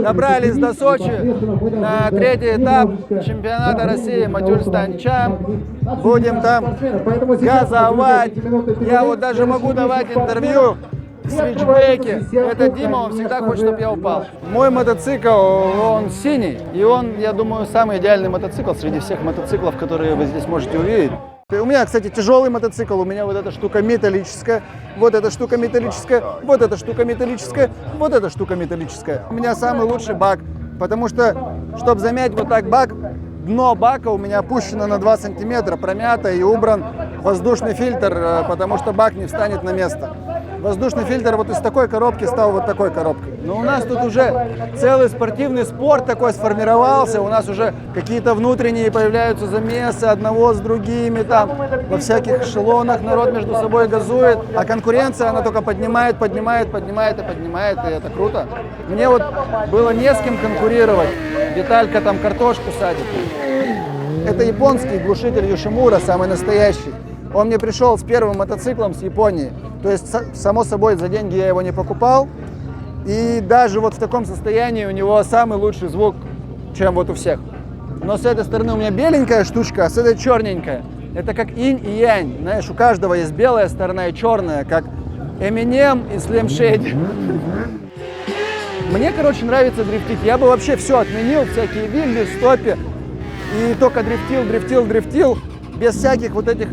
Добрались до Сочи на третий этап чемпионата России Матюльстан-Чам. Будем там газовать. Я вот даже могу давать интервью в свитчбеке. Это Дима, он всегда хочет, чтобы я упал. Мой мотоцикл, он синий, и он, я думаю, самый идеальный мотоцикл среди всех мотоциклов, которые вы здесь можете увидеть. У меня, кстати, тяжелый мотоцикл, у меня вот эта штука металлическая, вот эта штука металлическая, вот эта штука металлическая, вот эта штука металлическая. У меня самый лучший бак, потому что, чтобы замять вот так бак, дно бака у меня опущено на 2 сантиметра, промято и убран воздушный фильтр, потому что бак не встанет на место. Воздушный фильтр вот из такой коробки стал вот такой коробкой. Но у нас тут уже целый спортивный спорт такой сформировался. У нас уже какие-то внутренние появляются замесы одного с другими. Там во всяких эшелонах народ между собой газует. А конкуренция, она только поднимает, поднимает, поднимает и поднимает. И это круто. Мне вот было не с кем конкурировать. Виталька там картошку садит. Это японский глушитель Йошимура, самый настоящий. Он мне пришел с первым мотоциклом с Японии. То есть, само собой, за деньги я его не покупал. И даже вот в таком состоянии у него самый лучший звук, чем вот у всех. Но с этой стороны у меня беленькая штучка, а с этой черненькая. Это как инь и янь. Знаешь, у каждого есть белая сторона и черная, как Eminem и Slim Shady. Мне, короче, нравится дрифтить. Я бы вообще все отменил, всякие вилли, стопи. И только дрифтил. Без всяких вот этих...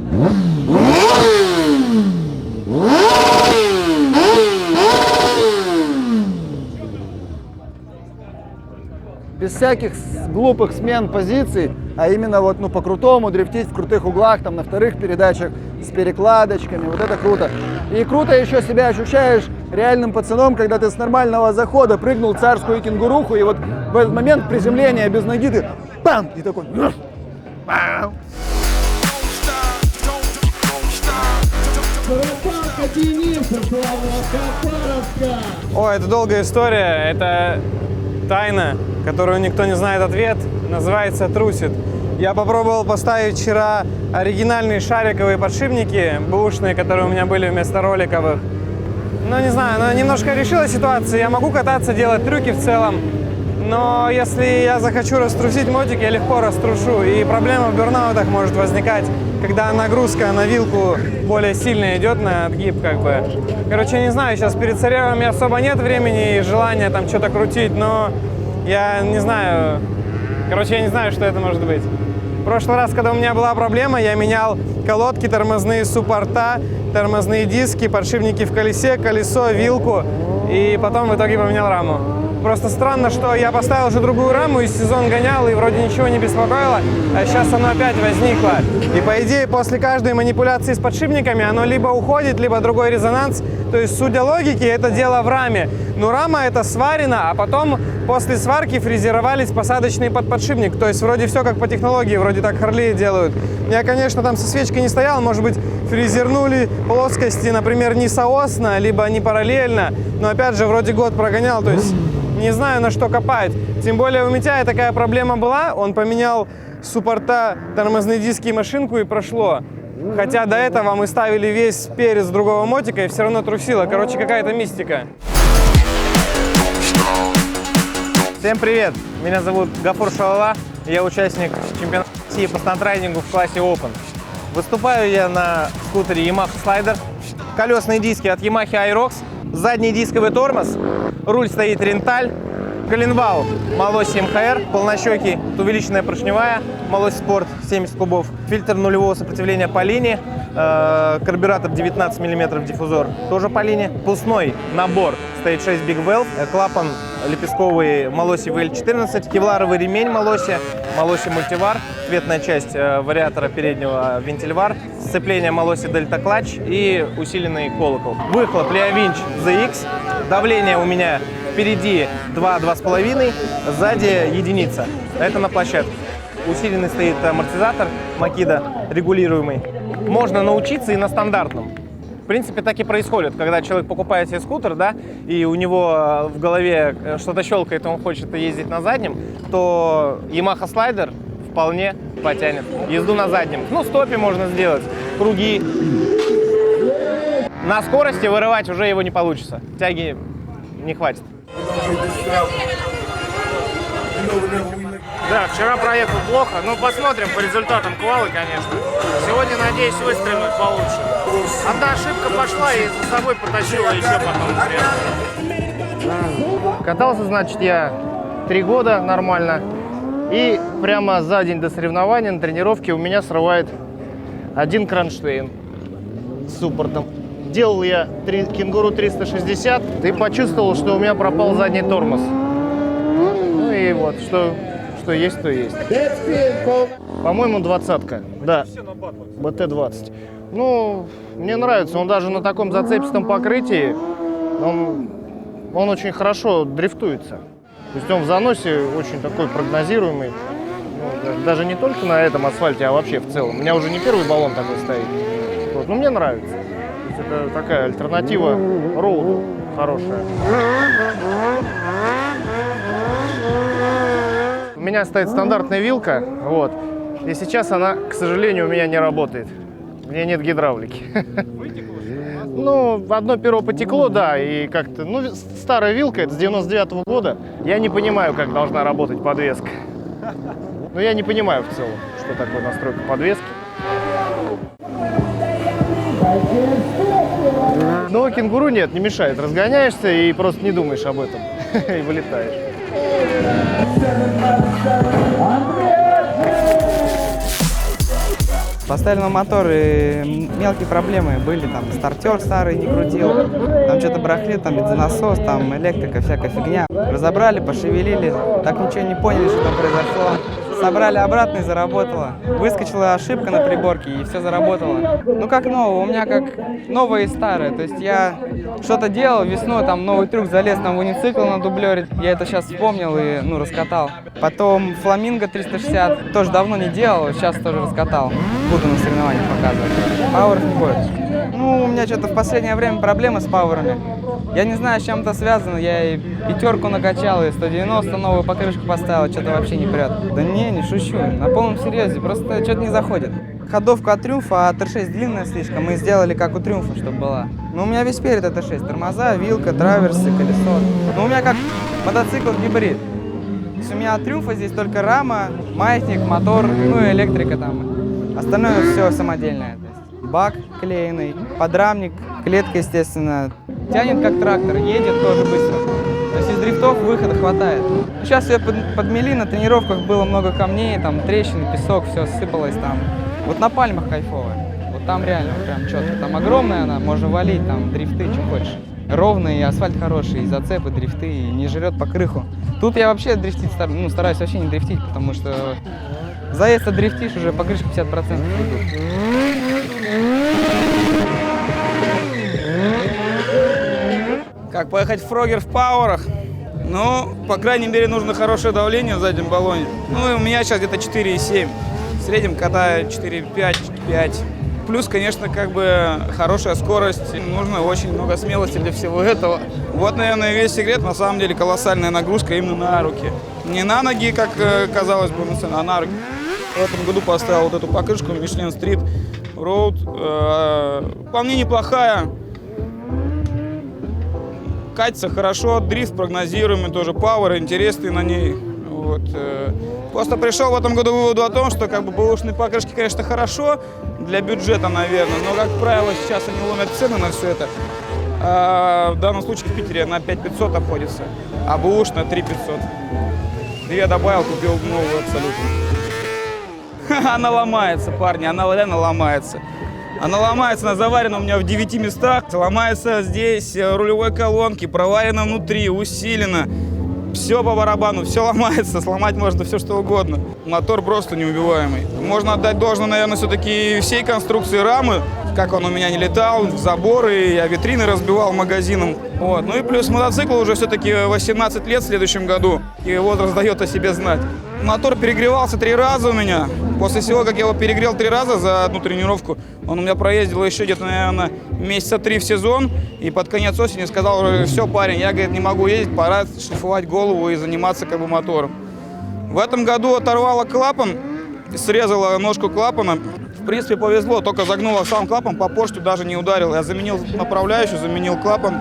Без всяких глупых смен позиций, а именно вот, ну, по-крутому дрифтить в крутых углах, там, на вторых передачах, с перекладочками, вот это круто. И круто еще себя ощущаешь реальным пацаном, когда ты с нормального захода прыгнул царскую кенгуруху, и вот в этот момент приземления без ноги ты бам! И такой... Бам! О, это долгая история, это тайна, которую никто не знает ответ, называется трусит. Я попробовал поставить вчера оригинальные шариковые подшипники, бэушные, которые у меня были вместо роликовых. Ну, не знаю, но немножко решила ситуацию, я могу кататься, делать трюки в целом, но если я захочу раструсить мотик, я легко раструшу, и проблема в бёрнаутах может возникать, когда нагрузка на вилку более сильно идет на отгиб, как бы. Короче, не знаю, сейчас перед соревнованиями особо нет времени и желания там что-то крутить, но я не знаю, короче, я не знаю, что это может быть. В прошлый раз, когда у меня была проблема, я менял колодки, тормозные суппорта, тормозные диски, подшипники в колесе, колесо, вилку, и потом в итоге поменял раму. Просто странно, что я поставил уже другую раму и сезон гонял, и вроде ничего не беспокоило, а сейчас оно опять возникло. И по идее, после каждой манипуляции с подшипниками оно либо уходит, либо другой резонанс. То есть, судя логике, это дело в раме. Но рама это сварена, а потом после сварки фрезеровались посадочные под подшипник. То есть, вроде все как по технологии, вроде так Харлеи делают. Я, конечно, там со свечкой не стоял, может быть, фрезернули плоскости, например, не соосно, либо не параллельно. Но опять же, вроде год прогонял, то есть... Не знаю, на что копать. Тем более у Митяя такая проблема была. Он поменял суппорта, тормозные диски и машинку, и прошло. Хотя до этого мы ставили весь перец другого мотика, и все равно трусило. Короче, какая-то мистика. Всем привет! Меня зовут Гафур Шалала. Я участник чемпионата России по стандрайдингу в классе Open. Выступаю я на скутере Yamaha Slider. Колесные диски от Yamaha Aerox. Задний дисковый тормоз, руль стоит Ренталь, коленвал Малоси МХР, полнощекий, увеличенная поршневая, Малоси Спорт 70 кубов, фильтр нулевого сопротивления по линии, карбюратор 19 мм диффузор, тоже по линии, пусной набор, стоит 6 Big Valve, клапан лепестковый Малоси VL14, кевларовый ремень Малоси, Малоси Мультивар, цветная часть вариатора переднего вентильвар, сцепление Малоси Delta Clutch и усиленный колокол. Выхлоп Leawinch ZX, давление у меня впереди 2-2,5, сзади единица. Это на площадке. Усиленный стоит амортизатор Makita, регулируемый. Можно научиться и на стандартном. В принципе, так и происходит, когда человек покупает себе скутер, да, и у него в голове что-то щелкает, и он хочет ездить на заднем, то Yamaha Slider вполне потянет езду на заднем. Ну, стопе можно сделать, круги. На скорости вырывать уже его не получится, тяги не хватит. Да, вчера проехал плохо, но посмотрим по результатам квалы, конечно. Сегодня, надеюсь, выстрелить получше. Одна ошибка пошла и за собой потащила еще потом. Катался, значит, я 3 года нормально. И прямо за день до соревнования на тренировке у меня срывает один кронштейн с суппортом. Делал я кенгуру 360 и почувствовал, что у меня пропал задний тормоз. Ну и вот, что есть, то есть. По-моему, 20-ка. Да, БТ-20. Ну, мне нравится, он даже на таком зацепистом покрытии, он очень хорошо дрифтуется. То есть он в заносе очень такой прогнозируемый. Ну, даже не только на этом асфальте, а вообще в целом. У меня уже не первый баллон такой стоит. Вот. Но мне нравится. То есть это такая альтернатива роуду хорошая. У меня стоит стандартная вилка, вот. И сейчас она, к сожалению, у меня не работает. У меня нет гидравлики. Ну, одно перо потекло, да, и как-то, ну, старая вилка, это с 99-го года. Я не понимаю, как должна работать подвеска. Но я не понимаю в целом, что такое настройка подвески. Но кенгуру нет, не мешает. Разгоняешься и просто не думаешь об этом. И вылетаешь. Поставили на мотор, и мелкие проблемы были, там стартер старый не крутил, там что-то барахлит, там бензонасос, там электрика, всякая фигня. Разобрали, пошевелили, так ничего не поняли, что там произошло. Собрали обратно и заработало. Выскочила ошибка на приборке, и все заработало. Ну как новое, у меня как новое и старое. То есть я что-то делал весной, там новый трюк, залез на уницикл на дублере. Я это сейчас вспомнил и раскатал. Потом фламинго 360, тоже давно не делал, сейчас тоже раскатал. Буду на соревнованиях показывать. Пауэров не будет. Ну, у меня что-то в последнее время проблемы с пауэрами. Я не знаю, с чем это связано. Я и 5 накачал, и 190 новую покрышку поставил, что-то вообще не прет. Да не шучу, на полном серьезе, просто что-то не заходит. Ходовка от Триумфа, а Т6 длинная слишком, мы сделали как у Триумфа, чтобы была. Но у меня весь перед это Т6, тормоза, вилка, траверсы, колесо. Но у меня как мотоцикл гибрид. То есть у меня от Триумфа здесь только рама, маятник, мотор, ну и электрика там. Остальное все самодельное. Бак клееный, подрамник, клетка, естественно. Тянет как трактор, едет тоже быстро. То есть из дрифтов выхода хватает. Сейчас все подмели, на тренировках было много камней, там трещины, песок, все сыпалось там. Вот на пальмах кайфово. Вот там реально прям четко. Там огромная она, можно валить, там дрифты, что хочешь. Ровный, и асфальт хороший, и зацепы, дрифты, и не жрет по крыху. Тут я вообще дрифтить стараюсь вообще не дрифтить, потому что заезд дрифтишь, уже покрышка 50% идут. Как поехать в Фрогер в пауэрах? Ну, по крайней мере, нужно хорошее давление в заднем баллоне. Ну, и у меня сейчас где-то 4,7. В среднем катаю 4,5, 5. Плюс, конечно, как бы хорошая скорость. Нужно очень много смелости для всего этого. Вот, наверное, весь секрет. На самом деле колоссальная нагрузка именно на руки. Не на ноги, как казалось бы, а на руки. В этом году поставил вот эту покрышку Michelin Street Road. По мне неплохая. Катится хорошо, дрифт прогнозируемый, тоже пауэр интересный на ней. Вот. Просто пришел в этом году к выводу о том, что как бы бэушные покрышки, конечно, хорошо для бюджета, наверное, но, как правило, сейчас они ломят цены на все это. В данном случае в Питере на 5500 обходится, а бэушная 3500. Я добавил, купил новую абсолютно. Она ломается, парни, она реально ломается. Она ломается, она заварена у меня в 9 местах. Ломается здесь рулевой колонки, проварена внутри, усилена. Все по барабану, все ломается, сломать можно все что угодно. Мотор просто неубиваемый. Можно отдать должное, наверное, все-таки всей конструкции рамы, как он у меня не летал, в заборы, я витрины разбивал магазином. Вот. Ну и плюс мотоцикл уже все-таки 18 лет в следующем году, и возраст дает о себе знать. Мотор перегревался 3 раза у меня. После всего, как я его перегрел 3 раза за одну тренировку, он у меня проездил еще где-то, наверное, месяца 3 в сезон. И под конец осени сказал: все, парень, я, говорит, не могу ездить, пора шлифовать голову и заниматься как бы мотором. В этом году оторвала клапан, срезала ножку клапана. В принципе, повезло, только загнула сам клапан, по поршню даже не ударил. Я заменил направляющую, заменил клапан,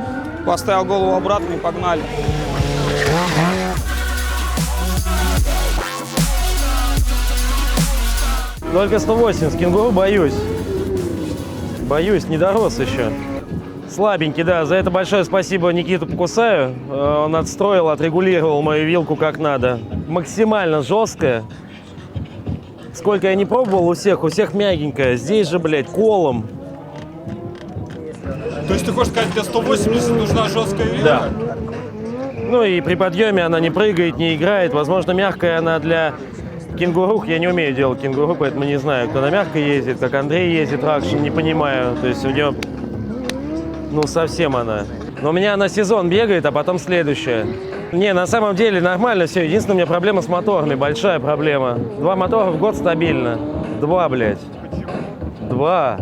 поставил голову обратно и погнали. Только 180. Кенгуру боюсь. Боюсь, не дорос еще. Слабенький, да. За это большое спасибо Никиту Покусаю. Он отстроил, отрегулировал мою вилку как надо. Максимально жесткая. Сколько я не пробовал у всех мягенькая. Здесь же, блядь, колом. То есть ты хочешь сказать, для 180 нужна жесткая вилка? Да. Ну и при подъеме она не прыгает, не играет. Возможно, мягкая она для кенгуру. Я не умею делать кенгуру, поэтому не знаю, кто на мягкой ездит, как Андрей ездит, Ракшин, не понимаю. То есть у него, ну, совсем она. Но у меня на сезон бегает, а потом следующая. Не, на самом деле нормально все. Единственное, у меня проблема с моторами, большая проблема. 2 мотора в год стабильно. 2, блядь. 2.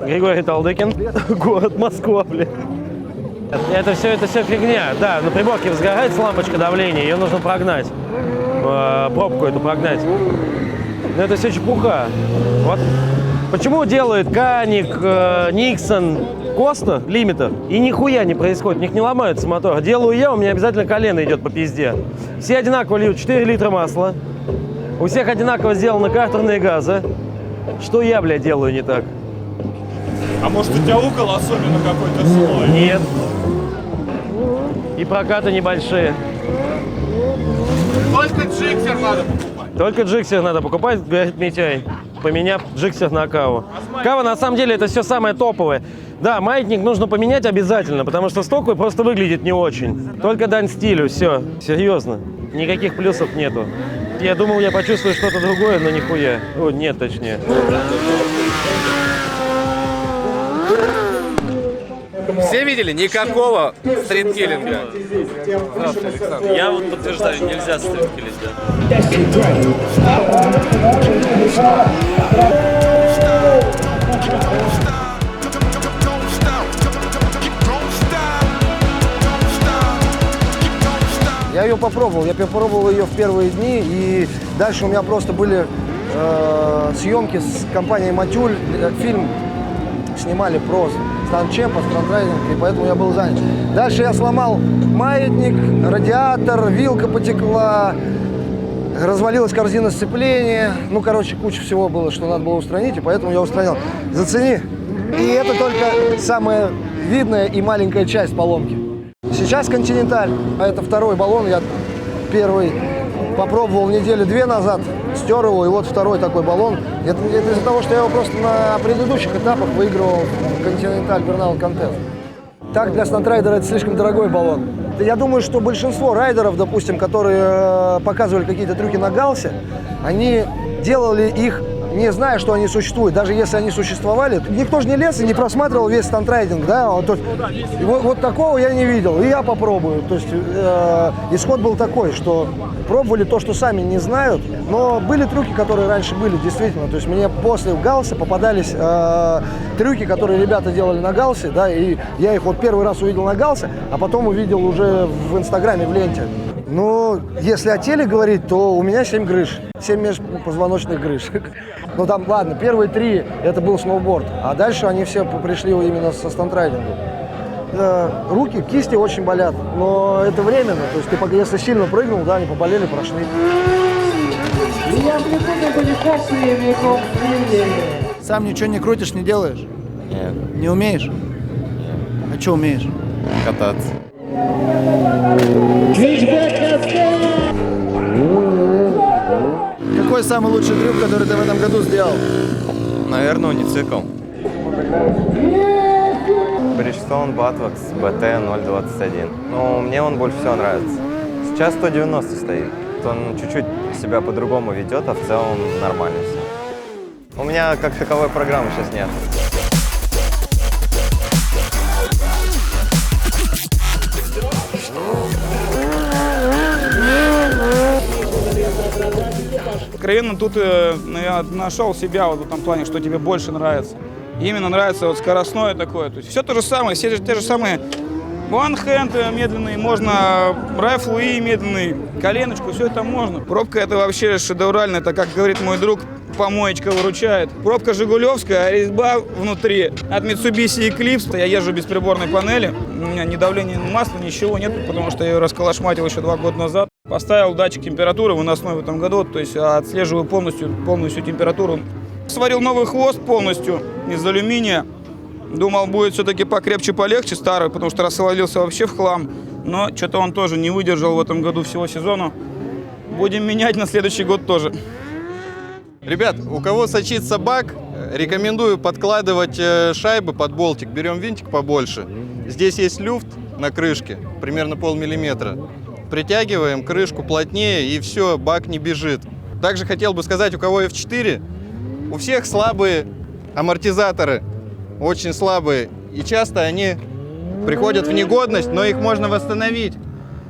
Григорий Талдыкин, город Москва, блядь. Это все фигня. Да, на приборке разгорается лампочка давления, ее нужно прогнать. Пробку эту прогнать. Но это все чепуха. Вот почему делают Каник, Никсон, Коста, лимитер, и нихуя не происходит, у них не ломаются моторы. Делаю я, у меня обязательно колено идет по пизде. Все одинаково льют 4 литра масла. У всех одинаково сделаны картерные газы. Что я, блядь, делаю не так? А может, у тебя угол особенно какой-то слой? Нет. И прокаты небольшие. Только джиксер надо покупать. Только джиксер надо покупать, говорит Митяй, поменяв джиксер на Каву. Кава, на самом деле, это все самое топовое. Да, маятник нужно поменять обязательно, потому что стоковый просто выглядит не очень. Только дань стилю, все. Серьезно. Никаких плюсов нету. Я думал, я почувствую что-то другое, но нихуя. О, нет, точнее. Все видели? Никакого стриткиллинга. Здравствуйте, Александр. Я вот подтверждаю, нельзя стриткиллить, да. Я ее попробовал, ее в первые дни, и дальше у меня просто были съемки с компанией «Матюль», фильм снимали про станчемпа, страндрайдинг, и поэтому я был занят. Дальше я сломал маятник, радиатор, вилка потекла, развалилась корзина сцепления. Ну, короче, куча всего было, что надо было устранить, и поэтому я устранил. Зацени. И это только самая видная и маленькая часть поломки. Сейчас «Континенталь», а это второй баллон, я первый попробовал недели 2 назад, стер его, и вот второй такой баллон. Это из-за того, что я его просто на предыдущих этапах выигрывал «Континенталь Бернаул Контест». Так, для стандрайдера это слишком дорогой баллон. Я думаю, что большинство райдеров, допустим, которые показывали какие-то трюки на галсе, они делали их, не зная, что они существуют. Даже если они существовали, никто же не лез и не просматривал весь стандрайдинг, да? Вот такого я не видел, и я попробую. То есть исход был такой, что пробовали то, что сами не знают, но были трюки, которые раньше были, действительно. То есть мне после галса попадались трюки, которые ребята делали на галсе, да, и я их вот первый раз увидел на галсе, а потом увидел уже в Инстаграме, в ленте. Ну, если о теле говорить, то у меня 7 грыж, 7 межпозвоночных грыж. Ну там, ладно, первые 3 это был сноуборд, а дальше они все пришли именно со стандрайдингом. Руки, кисти очень болят, но это временно. То есть ты, если сильно прыгнул, да, они поболели, прошли. Сам ничего не крутишь, не делаешь? Нет. Не умеешь? Нет. А что умеешь? Кататься. Какой самый лучший трюк, который ты в этом году сделал? Наверное, уницикл. Bridgestone Batwax BT-021. Ну, мне он больше всего нравится. Сейчас 190 стоит. Он чуть-чуть себя по-другому ведет, а в целом нормально все. У меня как таковой программы сейчас нет. Откровенно, тут я нашел себя вот в этом плане, что тебе больше нравится. Именно нравится вот скоростное такое. То есть все то же самое, все те же самые one-hand медленный, можно райфл-и медленный, коленочку, все это можно. Пробка это вообще шедеврально, это, как говорит мой друг, помоечка выручает. Пробка жигулевская, а резьба внутри от Mitsubishi Eclipse. Я езжу без приборной панели. У меня ни давления масла, ничего нет, потому что я ее расколошматил еще 2 года назад. Поставил датчик температуры выносной в этом году, то есть отслеживаю полностью температуру. Сварил новый хвост полностью из алюминия. Думал, будет все-таки покрепче, полегче старый, потому что рассололился вообще в хлам. Но что-то он тоже не выдержал в этом году всего сезона. Будем менять на следующий год тоже. Ребят, у кого сочится бак, рекомендую подкладывать шайбы под болтик. Берем винтик побольше. Здесь есть люфт на крышке, примерно полмиллиметра. Притягиваем крышку плотнее, и все, бак не бежит. Также хотел бы сказать, у кого F4, у всех слабые амортизаторы. Очень слабые. И часто они приходят в негодность, но их можно восстановить.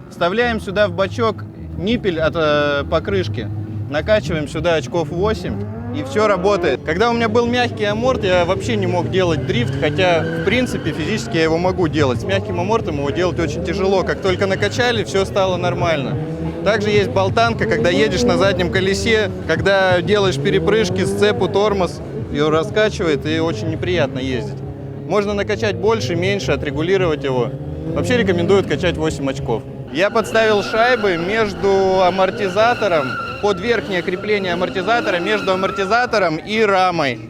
Вставляем сюда в бачок ниппель от покрышки. Накачиваем сюда очков 8, и все работает. Когда у меня был мягкий аморт, я вообще не мог делать дрифт, хотя, в принципе, физически я его могу делать. С мягким амортом его делать очень тяжело. Как только накачали, все стало нормально. Также есть болтанка, когда едешь на заднем колесе, когда делаешь перепрыжки, сцепу, тормоз, ее раскачивает, и очень неприятно ездить. Можно накачать больше, меньше, отрегулировать его. Вообще рекомендую качать 8 очков. Я подставил шайбы между амортизатором, под верхнее крепление амортизатора, между амортизатором и рамой.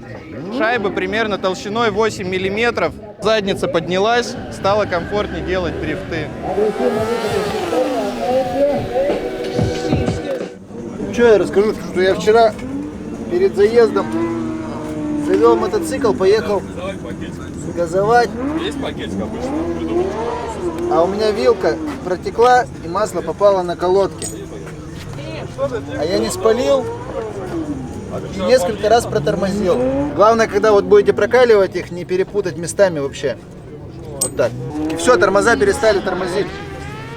Шайбы примерно толщиной 8 мм. Задница поднялась, стало комфортнее делать дрифты. Что я расскажу, что я вчера перед заездом завел мотоцикл, поехал газовать. Есть пакетик обычно? А у меня вилка протекла и масло попало на колодки. А я не спалил и несколько раз протормозил. Главное, когда вот будете прокаливать их, не перепутать местами вообще. Вот так. И все, тормоза перестали тормозить.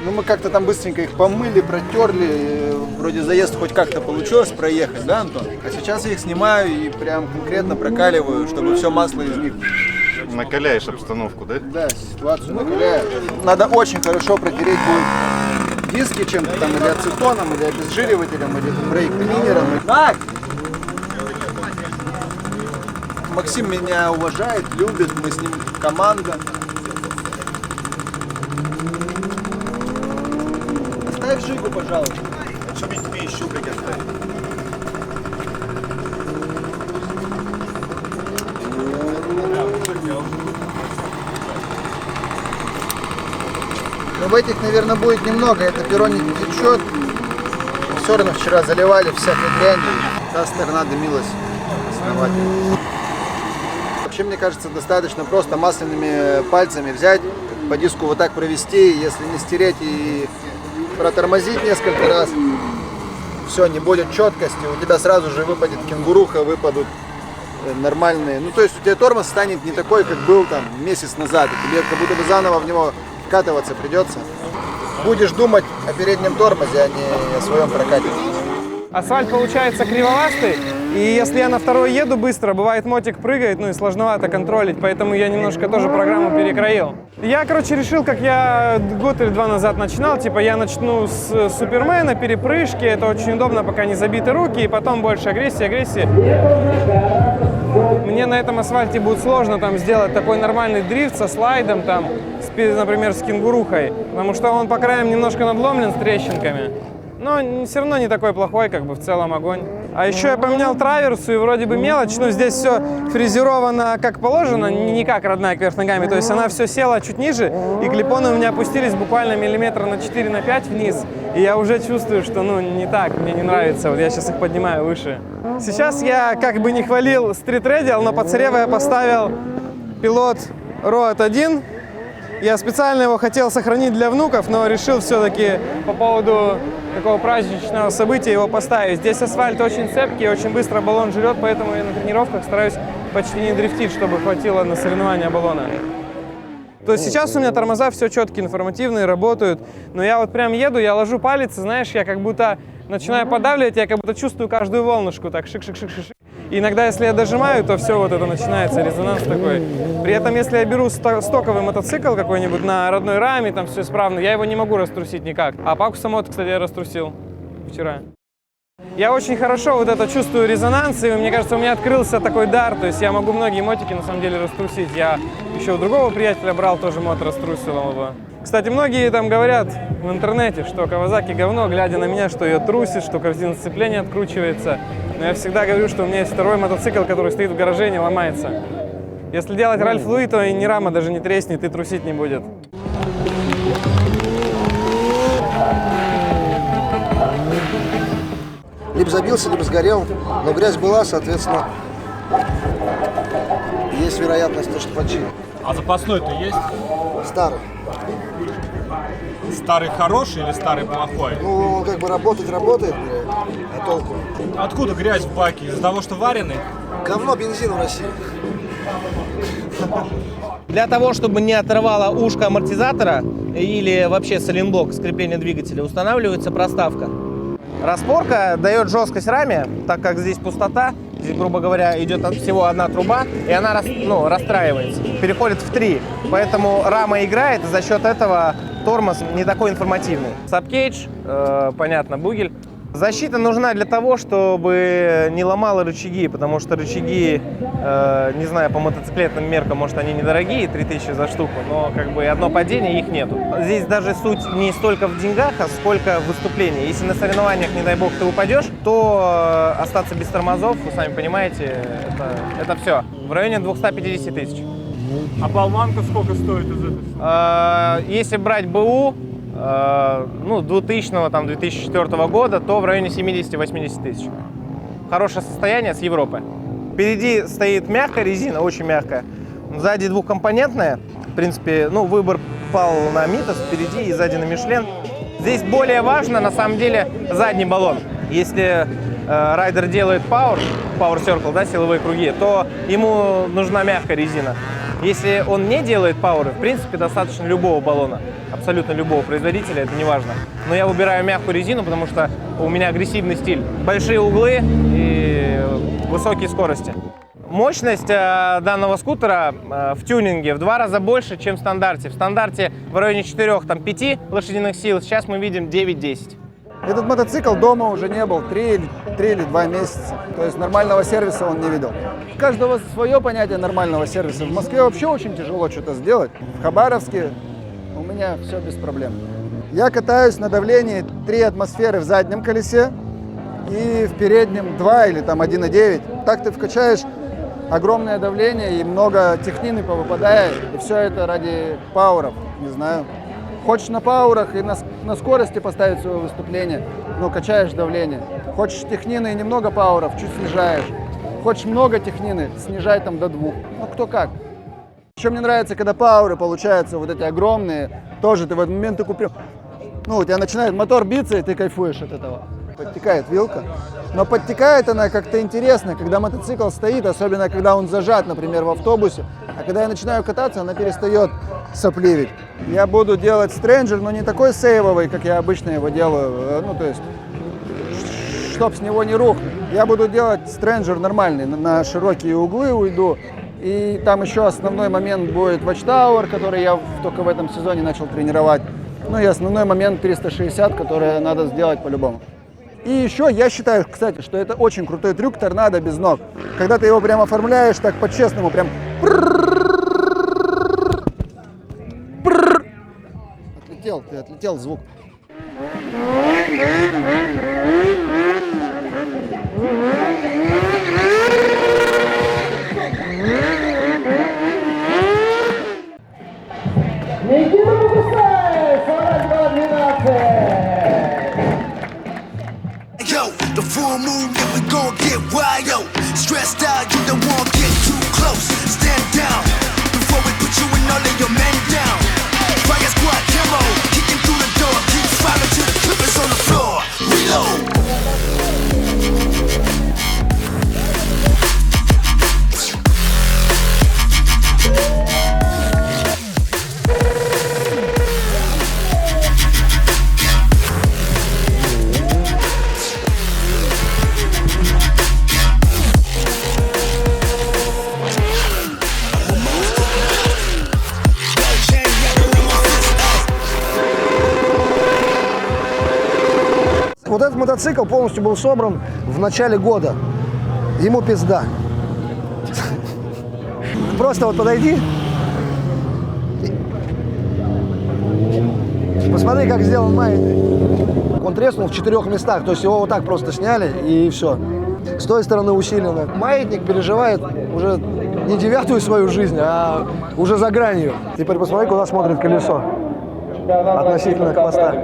Ну, мы как-то там быстренько их помыли, протерли. Вроде заезд хоть как-то получилось проехать, да, Антон? А сейчас я их снимаю и прям конкретно прокаливаю, чтобы все масло из них... Накаляешь обстановку, да? Да, ситуацию накаляю. Надо очень хорошо протереть будет диски чем-то там, или ацетоном, или обезжиривателем, или брейк-клинером. Так! Максим меня уважает, любит, мы с ним команда. Ставь Жигу, пожалуйста. А что мне тебе еще оставить? Но в этих, наверное, будет немного. Это перо не течет. Все равно вчера заливали всякой дрянью. Та сторона дымилась основательно. Вообще, мне кажется, достаточно просто масляными пальцами взять, по диску вот так провести, если не стереть и протормозить несколько раз. Все, не будет четкости, у тебя сразу же выпадет кенгуруха, выпадут нормальные. Ну, то есть у тебя тормоз станет не такой, как был там месяц назад. И тебе как будто бы заново в него вкатываться придется. Будешь думать о переднем тормозе, а не о своем прокате. Асфальт получается криволастый, и если я на второй еду быстро, бывает мотик прыгает, ну и сложновато контролить, поэтому я немножко тоже программу перекроил. Я, короче, решил, как я год или 2 назад начинал, типа я начну с Супермена, перепрыжки, это очень удобно, пока не забиты руки, и потом больше агрессии. Мне на этом асфальте будет сложно там сделать такой нормальный дрифт со слайдом, там, например, с кенгурухой, потому что он по краям немножко надломлен с трещинками. Но все равно не такой плохой, как бы в целом огонь. А еще я поменял траверсу, и вроде бы мелочь, но здесь все фрезеровано как положено, не как родная кверх ногами. То есть она все села чуть ниже, и клипоны у меня опустились буквально миллиметра на 4-5 вниз. И я уже чувствую, что ну не так, мне не нравится. Вот я сейчас их поднимаю выше. Сейчас я как бы не хвалил Street Radial, но под Царево я поставил пилот Road 1. Я специально его хотел сохранить для внуков, но решил все-таки по поводу такого праздничного события его поставить. Здесь асфальт очень цепкий, очень быстро баллон жрет, поэтому я на тренировках стараюсь почти не дрифтить, чтобы хватило на соревнования баллона. То есть сейчас у меня тормоза все четкие, информативные, работают, но я вот прям еду, я ложу палец, и, знаешь, я как будто начинаю подавливать, я как будто чувствую каждую волнышку, так шик-шик-шик-шик. И иногда, если я дожимаю, то все, вот это начинается, резонанс такой. При этом, если я беру стоковый мотоцикл какой-нибудь на родной раме, там все исправно, я его не могу раструсить никак. А Пакуса Мото, кстати, я раструсил вчера. Я очень хорошо вот это чувствую резонанс, и мне кажется, у меня открылся такой дар, то есть я могу многие мотики на самом деле раструсить. Я еще у другого приятеля брал тоже мот, раструсивал его. Кстати, многие там говорят в интернете, что Kawasaki говно, глядя на меня, что ее трусит, что корзина сцепления откручивается. Но я всегда говорю, что у меня есть второй мотоцикл, который стоит в гараже и не ломается. Если делать Ральф Луи, то и ни рама даже не треснет, и трусить не будет. Либо забился, либо сгорел, но грязь была, соответственно, есть вероятность, что починит. А запасной-то есть? Старый. Старый хороший или старый плохой? Ну, как бы работает, а толку? Откуда грязь в баке? Из-за того, что вареный? Говно бензин в России. Для того, чтобы не оторвало ушко амортизатора или вообще сайлентблок скрепления двигателя, устанавливается проставка. Распорка дает жесткость раме, так как здесь пустота, здесь, грубо говоря, идет всего одна труба, и она расстраивается, переходит в 3. Поэтому рама играет, и за счет этого тормоз не такой информативный. Сабкейдж, понятно, бугель. Защита нужна для того, чтобы не ломало рычаги, потому что рычаги, не знаю, по мотоциклетным меркам, может, они недорогие, 3000 за штуку, но как бы одно падение, их нету. Здесь даже суть не столько в деньгах, а сколько в выступлении. Если на соревнованиях, не дай бог, ты упадешь, то остаться без тормозов, вы сами понимаете, это все. В районе 250 тысяч. А болванка сколько стоит из этой? Если брать БУ, 2000-2004 года, то в районе 70-80 тысяч. Хорошее состояние с Европы. Впереди стоит мягкая резина, очень мягкая. Сзади двухкомпонентная. В принципе, выбор пал на Митас впереди и сзади на Мишлен. Здесь более важно, на самом деле, задний баллон. Если райдер делает Power Circle, да, силовые круги, то ему нужна мягкая резина. Если он не делает Power, в принципе, достаточно любого баллона. Абсолютно любого производителя, это не важно. Но я выбираю мягкую резину, потому что у меня агрессивный стиль. Большие углы и высокие скорости. Мощность данного скутера в тюнинге в 2 раза больше, чем в стандарте. В стандарте в районе 4-5 лошадиных сил, сейчас мы видим 9-10. Этот мотоцикл дома уже не был 3 или 2 месяца. То есть нормального сервиса он не видел. У каждого свое понятие нормального сервиса. В Москве вообще очень тяжело что-то сделать. В Хабаровске у меня все без проблем. Я катаюсь на давлении 3 атмосферы в заднем колесе и в переднем 2 или там 1,9. Так ты вкачаешь огромное давление и много технины повыпадает. И все это ради пауэров, не знаю. Хочешь на пауэрах и на скорости поставить свое выступление, качаешь давление. Хочешь технины и немного пауэров, чуть снижаешь. Хочешь много технины, снижай там до 2. Кто как. Еще мне нравится, когда пауэры получаются вот эти огромные, тоже ты в этот момент купил. У тебя начинает мотор биться, и ты кайфуешь от этого. Подтекает вилка. Но подтекает она как-то интересно, когда мотоцикл стоит, особенно когда он зажат, например, в автобусе. А когда я начинаю кататься, она перестает сопливить. Я буду делать стрэнджер, но не такой сейвовый, как я обычно его делаю. То есть, чтоб с него не рухнуть. Я буду делать стрэнджер нормальный, на широкие углы уйду. И там еще основной момент будет Watchtower, который я только в этом сезоне начал тренировать. И основной момент 360, который надо сделать по-любому. И еще я считаю, кстати, что это очень крутой трюк торнадо без ног. Когда ты его прям оформляешь так по-честному, прям... Отлетел звук. The full moon, yeah, we gon' get wild, yo. Stressed out, you don't wanna get too close. Stand down, before we put you and all of your men down. Fire squad camo, kicking through the door, Вот этот мотоцикл полностью был собран в начале года. Ему пизда. Просто вот подойди. Посмотри, как сделан маятник. Он треснул в 4 местах, то есть его вот так просто сняли и все. С той стороны усиленно. Маятник переживает уже не 9-ю свою жизнь, а уже за гранью. Теперь посмотри, куда смотрит колесо относительно хвоста.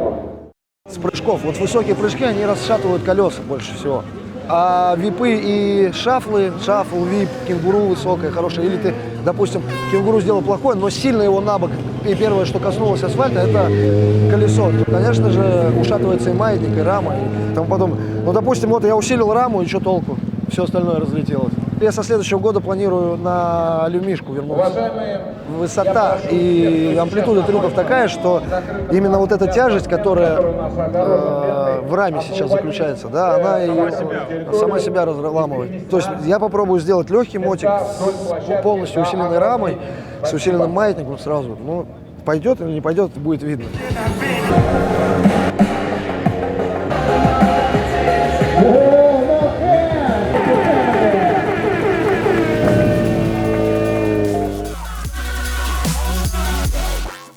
С прыжков. Вот высокие прыжки, они расшатывают колеса больше всего. А випы и шафлы, шафл, вип, кенгуру высокая, хорошая, или ты, допустим, кенгуру сделал плохое, но сильно его на бок, и первое, что коснулось асфальта, это колесо. Конечно же, ушатывается и маятник, и рама, и тому подобное. Ну, допустим, вот я усилил раму, и что толку? Все остальное разлетелось. Я со следующего года планирую на люмишку вернуться. Высота и амплитуда трюков такая, что именно вот эта тяжесть, которая в раме сейчас заключается, да, она и сама себя разламывает. То есть я попробую сделать легкий мотик с полностью усиленной рамой, с усиленным маятником сразу. Ну, пойдет или не пойдет, будет видно.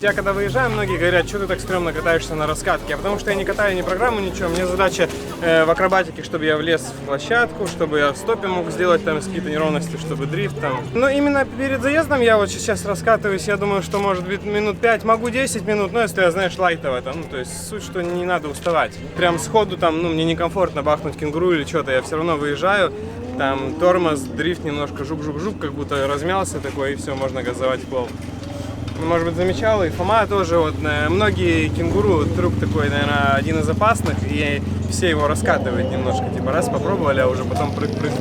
Я когда выезжаю, многие говорят, что ты так стрёмно катаешься на раскатке. А потому что я не катаю ни программу, ничего. Мне задача в акробатике, чтобы я влез в площадку, чтобы я в стопе мог сделать там какие-то неровности, чтобы дрифт там. Но именно перед заездом я вот сейчас раскатываюсь, я думаю, что может быть минут 5, могу 10 минут, но если я, знаешь, лайтово там, ну, то есть суть, что не надо уставать. Прям сходу там, ну, мне некомфортно бахнуть кенгуру или что-то, я все равно выезжаю. Там тормоз, дрифт немножко жук-жук-жук, как будто размялся такой, и все, можно газовать в пол. Может быть, замечал, и Фома тоже, вот, многие кенгуру, трюк такой, наверное, один из опасных, и все его раскатывают немножко, типа, раз попробовали, а уже потом прыг-прыг.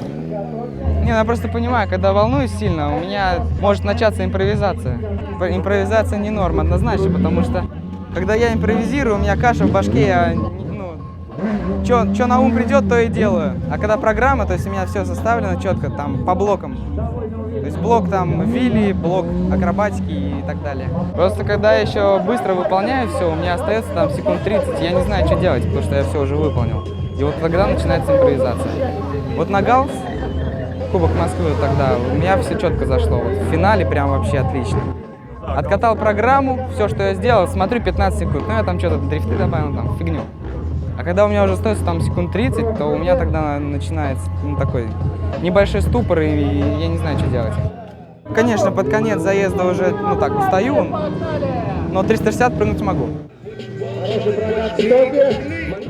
Не, я просто понимаю, когда волнуюсь сильно, у меня может начаться импровизация. Импровизация не норма, однозначно, потому что, когда я импровизирую, у меня каша в башке, я, что на ум придет, то и делаю. А когда программа, то есть у меня все составлено четко, там, по блокам. То есть блок там вилли, блок акробатики и так далее. Просто когда я еще быстро выполняю все, у меня остается там секунд 30, я не знаю, что делать, потому что я все уже выполнил. И вот тогда начинается импровизация. Вот на Галс, Кубок Москвы тогда, у меня все четко зашло. Вот в финале прям вообще отлично. Откатал программу, все, что я сделал, смотрю 15 секунд. Ну я там что-то дрифты добавил, там фигню. А когда у меня уже остается там секунд 30, то у меня тогда начинается такой небольшой ступор, и я не знаю, что делать. Конечно, под конец заезда уже, так, устаю, но 360 прыгнуть могу.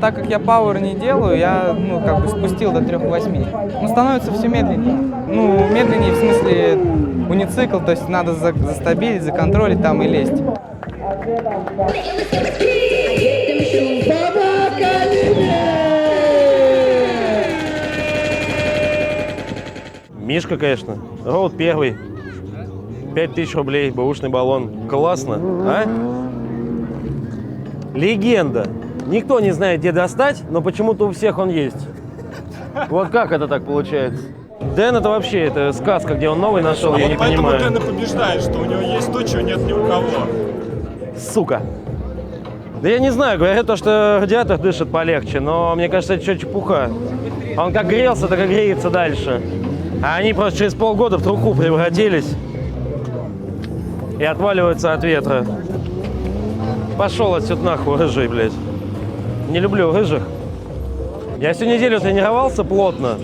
Так как я пауэр не делаю, я, как бы спустил до 3.8. Но становится все медленнее. Медленнее в смысле уницикл, то есть надо застабилить, законтролить там и лезть. Мишка, конечно. Роуд первый. 5000 рублей, бэушный баллон. Классно, а? Легенда. Никто не знает, где достать, но почему-то у всех он есть. Вот как это так получается? Дэн это вообще, это сказка, где он новый нашел, я не понимаю. Поэтому Дэн и побеждает, что у него есть то, чего нет ни у кого. Сука. Да я не знаю, говорят то, что радиатор дышит полегче, но мне кажется, это что, чепуха. Он как грелся, так и греется дальше. А они просто через полгода в труху превратились и отваливаются от ветра. Пошел отсюда нахуй, рыжий, блядь. Не люблю рыжих. Я всю неделю тренировался плотно,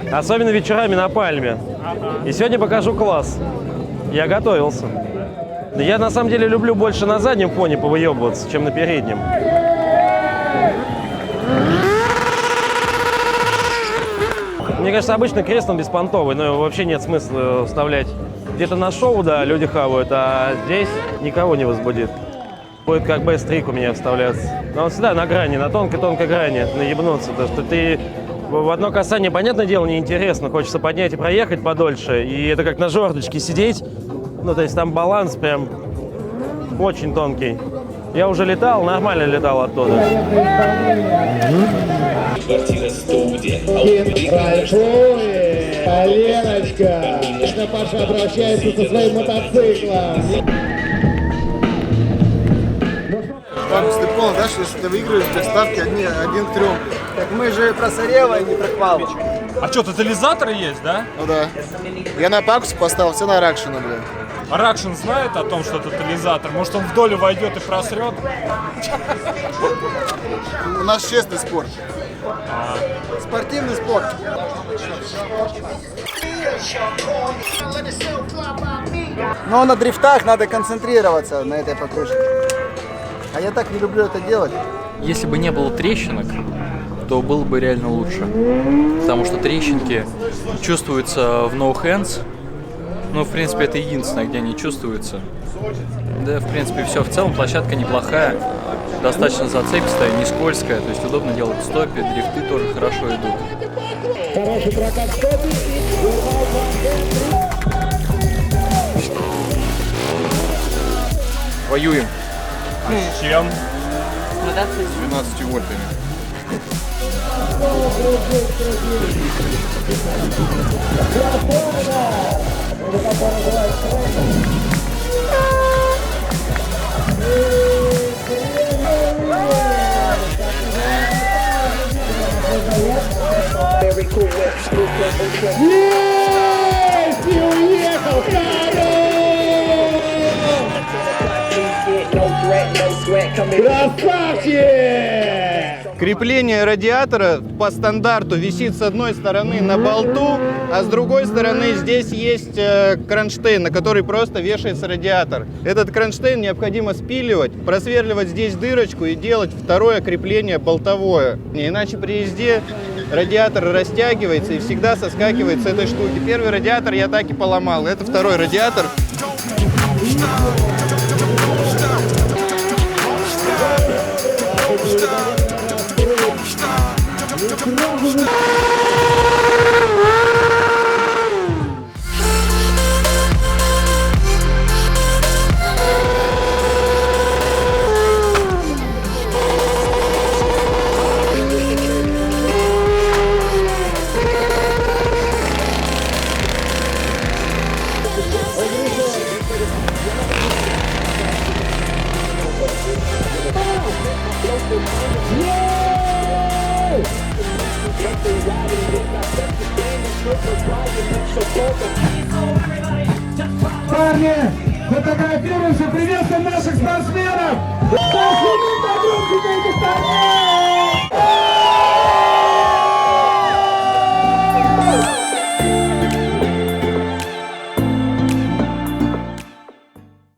особенно вечерами на Пальме. И сегодня покажу класс. Я готовился. Я на самом деле люблю больше на заднем фоне повыебываться, чем на переднем. Мне кажется, обычно крест он беспонтовый, но его вообще нет смысла вставлять. Где-то на шоу, да, люди хавают, а здесь никого не возбудит. Будет как бэст-трик у меня вставляться. Но он всегда на грани, на тонкой-тонкой грани наебнуться. Потому что ты в одно касание, понятное дело, неинтересно. Хочется поднять и проехать подольше. И это как на жердочке сидеть. То есть там баланс прям очень тонкий. Я уже летал, нормально летал оттуда. Леночка! Конечно, Паша обращается со своим мотоциклом. Маркус, ты понял, да, что если ты выигрываешь, для ставки 1 к 3. Так мы же про Сарева, а не про Квалу. А что, тотализаторы есть, да? Ну да. Я на Пакусе поставил, все на Ракшина, бля. А Ракшин знает о том, что тотализатор? Может, он в долю войдет и просрет? У нас честный спорт. Спортивный спорт. Но на дрифтах надо концентрироваться на этой покрышке. А я так не люблю это делать. Если бы не было трещинок, то было бы реально лучше. Потому что трещинки чувствуются в no hands. Ну, в принципе, это единственное, где они чувствуются. Да, в принципе, все. В целом площадка неплохая, достаточно зацепистая, не скользкая. То есть удобно делать в стопе, дрифты тоже хорошо идут. Хороший прокат в стопе. Воюем. С чем? 12 вольтами. Есть! И уехал! Красавчик! Крепление радиатора по стандарту висит с одной стороны на болту, а с другой стороны здесь есть кронштейн, на который просто вешается радиатор. Этот кронштейн необходимо спиливать, просверливать здесь дырочку и делать второе крепление болтовое. Иначе при езде радиатор растягивается и всегда соскакивает с этой штуки. Первый радиатор я так и поломал. Это второй радиатор. Парни, фотографируемся, приветствуем наших спортсменов! Спасибо, подруги, этих парней!